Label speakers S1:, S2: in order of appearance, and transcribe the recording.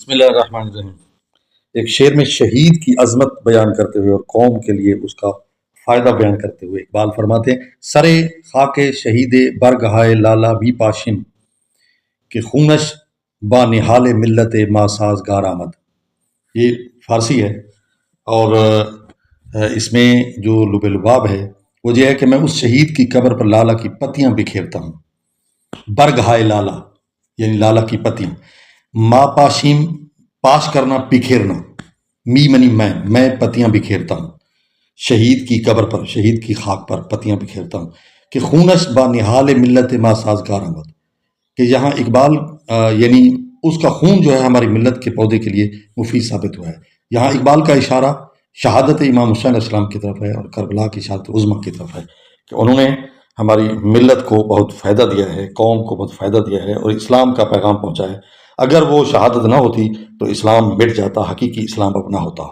S1: بسم اللہ الرحمن الرحیم۔ ایک شعر میں شہید کی عظمت بیان کرتے ہوئے اور قوم کے لیے اس کا فائدہ بیان کرتے ہوئے اقبال فرماتے ہیں: سرے خاک شہید برگہائے لالا بھی پاشم کہ خونش با نہال ملت ما سازگار آمد۔ یہ فارسی ہے اور اس میں جو لب لباب ہے وہ یہ ہے کہ میں اس شہید کی قبر پر لالا کی پتیاں بکھیرتا ہوں۔ برگہائے لالا یعنی لالا کی پتیاں، ما پاشیم پاش کرنا، بکھیرنا، می منی میں پتیاں بکھیرتا ہوں شہید کی قبر پر، شہید کی خاک پر پتیاں بکھیرتا ہوں کہ خونش با نہال ملت ما سازگار آمد، کہ یہاں اقبال یعنی اس کا خون جو ہے ہماری ملت کے پودے کے لیے مفید ثابت ہوا ہے۔ یہاں اقبال کا اشارہ شہادت امام حسین علیہ السلام کی طرف ہے اور کربلا کی شہادت عظمیٰ کی طرف ہے کہ انہوں نے ہماری ملت کو بہت فائدہ دیا ہے، قوم کو بہت فائدہ دیا ہے اور اسلام کا پیغام پہنچا ہے۔ اگر وہ شہادت نہ ہوتی تو اسلام مٹ جاتا، حقیقی اسلام اب نہ ہوتا۔